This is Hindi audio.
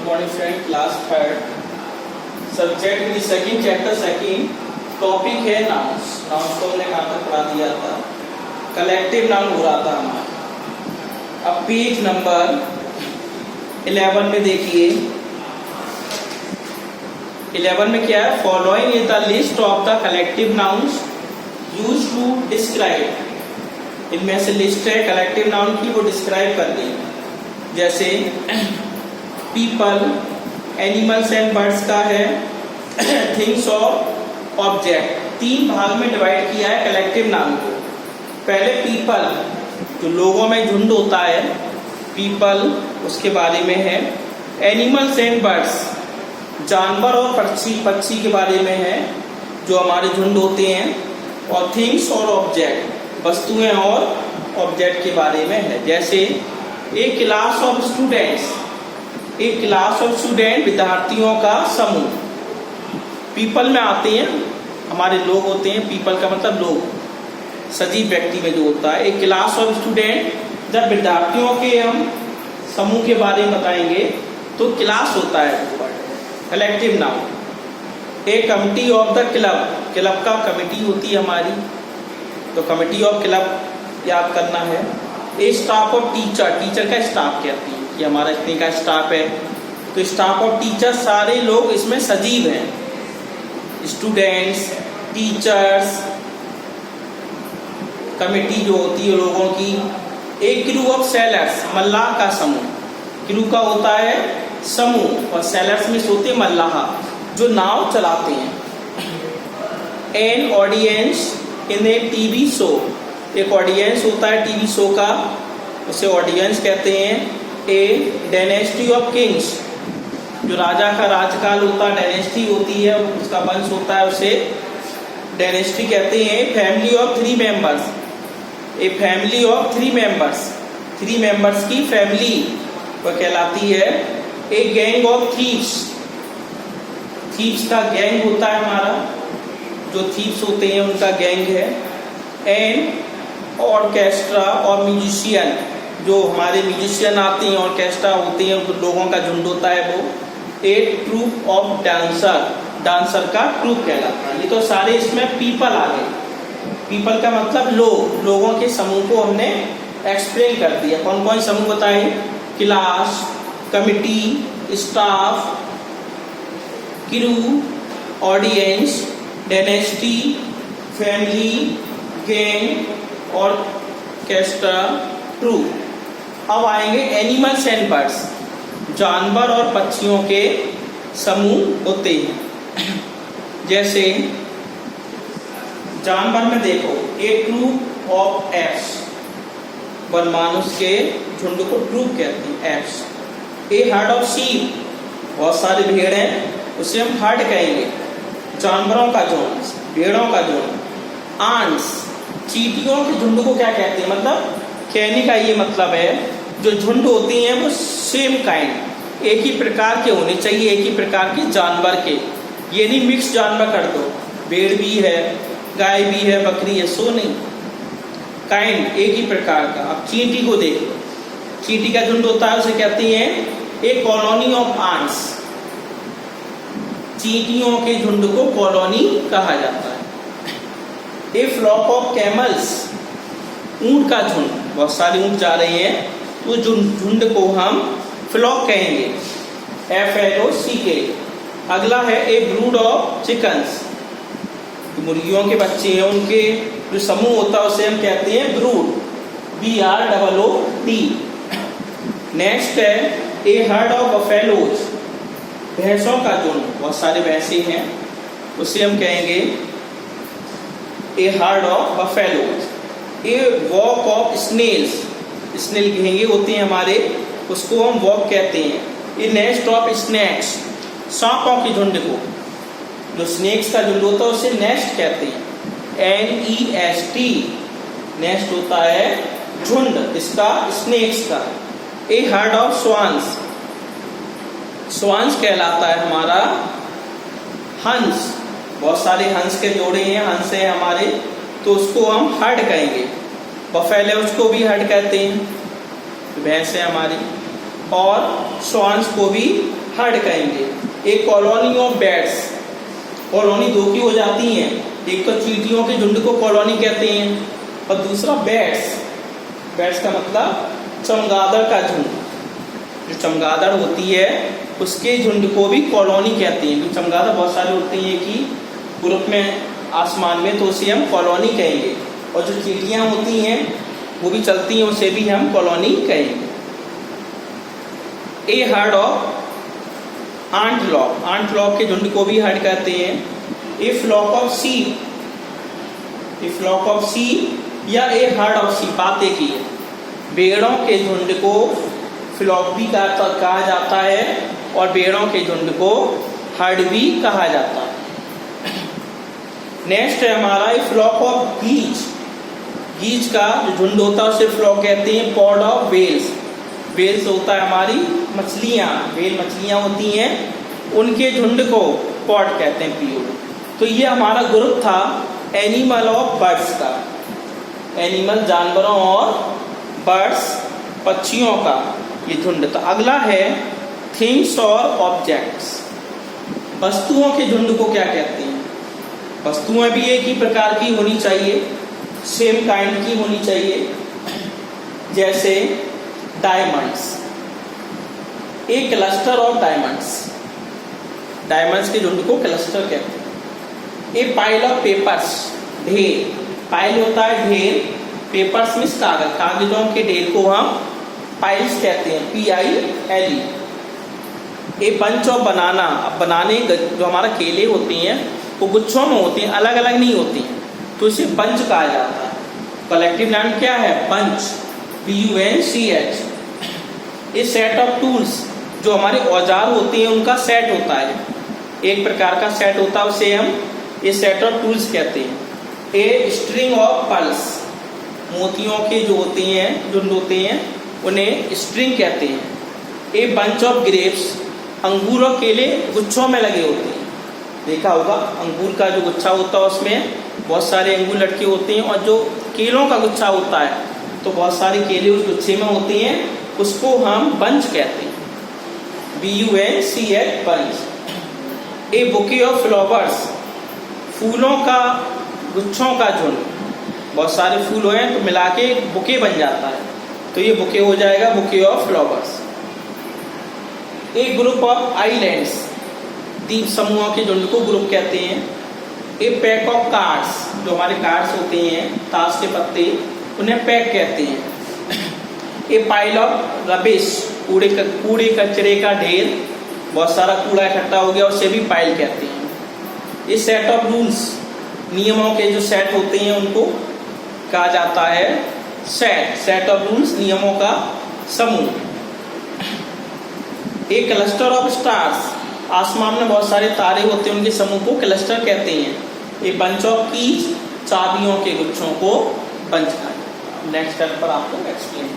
Morning friend, class third, subject में सेकंड चैप्टर सेकंड टॉपिक है नाउन्स। नाउन्स को हमने कहाँ तक पढ़ा दिया था, कलेक्टिव नाउन हो रहा था हमारा। अब पेज नंबर 11 में देखिए, 11 में क्या है, following is the list of the collective nouns used to describe. इनमें से लिस्ट है कलेक्टिव नाउन की, वो डिस्क्राइब कर दी। जैसे पीपल, एनिमल्स एंड बर्ड्स का है, थिंग्स और ऑब्जेक्ट। तीन भाग में डिवाइड किया है कलेक्टिव नाउन को। पहले पीपल, जो लोगों में झुंड होता है, पीपल उसके बारे में है। एनिमल्स एंड बर्ड्स, जानवर और पक्षी के बारे में है, जो हमारे झुंड होते हैं। और थिंग्स और ऑब्जेक्ट, वस्तुएं और ऑब्जेक्ट के बारे में है। जैसे एक क्लास ऑफ स्टूडेंट्स, एक क्लास ऑफ स्टूडेंट, विद्यार्थियों का समूह। पीपल में आते हैं हमारे लोग होते हैं, पीपल का मतलब लोग, सजीव व्यक्ति में जो होता है। एक क्लास ऑफ स्टूडेंट, जब विद्यार्थियों के हम समूह के बारे में बताएंगे तो क्लास होता है कलेक्टिव नाउन। एक committee of the club, club का कमिटी होती है हमारी, तो कमिटी ऑफ क्लब याद करना है। A staff of teacher, teacher का स्टाफ कहती है कि हमारा इतने का स्टाफ है, तो स्टाफ ऑफ टीचर सारे लोग इसमें सजीव हैं। स्टूडेंट्स, टीचर्स, कमिटी जो होती है लोगों की। एक क्रू ऑफ सेलर्स, मल्लाह का समूह। क्रू का होता है समूह और सेलर्स में होते हैं मल्लाह, जो नाव चलाते हैं। An audience in A TV show, एक ऑडियंस होता है टीवी शो का, उसे ऑडियंस कहते हैं। ए डायनेस्टी ऑफ किंग्स, जो राजा का राजकाल होता है, डायनेस्टी होती है, उसका वंश होता है, उसे डायनेस्टी कहते हैं। Family of 3 members, a family of 3 members, 3 members की फैमिली वह कहलाती है। A gang of thieves, thieves का गैंग होता है हमारा, जो थीव्स होते हैं उनका गैंग है। एंड ऑर्केस्ट्रा और म्यूजिशियन, जो हमारे म्यूजिशियन आते हैं, ऑर्केस्ट्रा होते हैं, तो लोगों का झुंड होता है वो। ए ट्रूप ऑफ डांसर, डांसर का ट्रूप कहलाता है। ये तो सारे इसमें पीपल आ गए। पीपल का मतलब लोग, लोगों के समूह को हमने एक्सप्लेन कर दिया। कौन कौन समूह बताए, class, committee, staff, crew, audience, dynasty, family, gang और ऑर्केस्ट्रा, ट्रूप। अब आएंगे एनिमल्स एंड बर्ड्स, जानवर और पक्षियों के समूह होते हैं। जैसे जानवर में देखो, ए ट्रूप ऑफ एप्स, वन मानुष के झुंड को ट्रूप कहते हैं, apps. A herd of sheep, बहुत सारे भेड़ हैं, उसे हम हर्ड कहेंगे। जानवरों का झुंड, भेड़ों का झुंड। आंट्स, चींटियों के झुंड को क्या कहते हैं, मतलब कहने का ये मतलब है, जो झुंड होती हैं वो सेम काइंड, एक ही प्रकार के होने चाहिए, एक ही प्रकार के जानवर के। ये नहीं मिक्स जानवर कर दो, भेड़ भी है, गाय भी है, बकरी है, सो नहीं, काइंड एक ही प्रकार का। अब चींटी को देख लो, चींटी का झुंड होता है, उसे कहते हैं ए कॉलोनी ऑफ आंट्स। चींटियों के झुंड को कॉलोनी कहा जाता है। ए फ्लॉक ऑफ कैमल्स, ऊंट का झुंड, बहुत सारे ऊंट जा रहे हैं, तो झुंड को हम फ्लॉक कहेंगे, FLOCK। अगला है ए ब्रूड ऑफ चिकन्स, मुर्गियों के बच्चे हैं, उनके जो समूह होता है उसे हम कहते हैं ब्रूड, BROOD। नेक्स्ट है ए हर्ड ऑफ बफेलोज, भैंसों का झुंड, बहुत सारे भैंसे हैं, उसे हम कहेंगे a herd of buffaloes. A walk of snails, snail घेंगे होते हैं हमारे, उसको हम वॉक कहते हैं। ए नेस्ट ऑफ स्नैक्स, सांपों की झुंड को, जो स्नेक्स का झुंड होता है उसे नेस्ट कहते हैं, NEST। नेस्ट होता है झुंड इसका, स्नेक्स का। ए हर्ड ऑफ स्वान्स, स्वान्स कहलाता है हमारा हंस, बहुत सारे हंस के जोड़े हैं, हंस है हमारे, तो उसको हम हर्ड कहेंगे। बफेलो उसको भी हर्ड कहते हैं, भैंस है हमारी। और स्वान्स को भी हर्ड कहेंगे। एक कॉलोनी ऑफ बैट्स, कॉलोनी दो की हो जाती हैं, एक तो चींटियों के झुंड को कॉलोनी कहते हैं और दूसरा बैट्स, बैट्स का मतलब चमगादड़ का झुंड, जो चमगादड़ होती है उसके झुंड को भी कॉलोनी कहते हैं। जो चमगादड़ बहुत सारे होते हैं कि ग्रुप में आसमान में, तो उसे हम कॉलोनी कहेंगे, और जो चींटियां होती हैं वो भी चलती हैं, उसे भी हम कॉलोनी कहेंगे। ए हर्ड ऑफ आंटलॉप, आंटलॉप के झुंड को भी हर्ड कहते हैं। A flock of sheep, a flock of sheep या ए हर्ड ऑफ शीप, बात एक ही है। भेड़ों के झुंड को फ्लॉक भी कहा जाता है और भेड़ों के झुंड को हर्ड भी कहा जाता है। नेक्स्ट है हमारा ए फ्लॉक ऑफ गीच, गीच का जो झुंड होता है उसे फ्लॉक कहते हैं। पॉड ऑफ वेल्स, वेल्स होता है हमारी मछलियाँ, वेल मछलियाँ होती हैं, उनके झुंड को पॉड कहते हैं, पीओ। तो ये हमारा ग्रुप था एनिमल ऑफ बर्ड्स का, एनिमल जानवरों और बर्ड्स पक्षियों का ये झुंड। तो अगला है थिंग्स और ऑब्जेक्ट्स, वस्तुओं के झुंड को क्या कहते हैं। वस्तुएं भी एक ही प्रकार की होनी चाहिए, सेम काइंड की होनी चाहिए, जैसे डायमंड्स, एक क्लस्टर ऑफ डायमंड्स, डायमंड्स के झुंड को क्लस्टर कहते हैं। ए पाइल ऑफ पेपर्स, ढेर, पाइल होता है ढेर, पेपर्स मीन्स कागज, कागजों के ढेर को हम पाइल्स कहते हैं, PILE। ए बंच ऑफ बनाना, अब बनाने जो हमारा केले होते हैं वो गुच्छों में होते हैं, अलग अलग नहीं होती, तो इसे बंच कहा जाता है। कलेक्टिव नाउन क्या है, bunch, BUNCH। A set of tools, जो हमारे औजार होते हैं उनका सेट होता है, एक प्रकार का सेट होता है, उसे हम ए सेट ऑफ टूल्स कहते हैं। ए स्ट्रिंग ऑफ पर्ल्स, मोतियों के जो होते हैं, झुंड होते हैं, उन्हें स्ट्रिंग कहते हैं। ए बंच ऑफ ग्रेप्स, अंगूर और केले गुच्छों में लगे होते हैं, देखा होगा अंगूर का जो गुच्छा होता है उसमें बहुत सारे अंगूर लटके होते हैं, और जो केलों का गुच्छा होता है तो बहुत सारे केले उस गुच्छे में होते हैं, उसको हम बंच कहते हैं, BUNCH, bunch. A bouquet of flowers, फूलों का गुच्छों का झुंड, बहुत सारे फूल हुए हैं तो मिला के बुके बन जाता है, तो ये बुके हो जाएगा, bouquet of flowers. A group of islands, द्वीप समूहों के झुंड को ग्रुप कहते हैं। ए पैक ऑफ कार्ड्स, जो हमारे कार्ड्स होते हैं ताश के पत्ते, उन्हें पैक कहते हैं। ए पाइल ऑफ रबिश, कूड़े कचरे का ढेर, बहुत सारा कूड़ा इकट्ठा हो गया उसे भी पाइल कहते हैं। ए सेट ऑफ रूल्स, नियमों के जो सेट होते हैं उनको कहा जाता है सेट, सेट ऑफ रूल्स, नियमों का समूह। ए क्लस्टर ऑफ स्टार्स, आसमान में बहुत सारे तारे होते हैं उनके समूह को क्लस्टर कहते हैं। ए बंच ऑफ कीज, चाबियों के गुच्छों को बंच कहा जाता है। नेक्स्ट स्टेप पर आपको एक्सप्लेन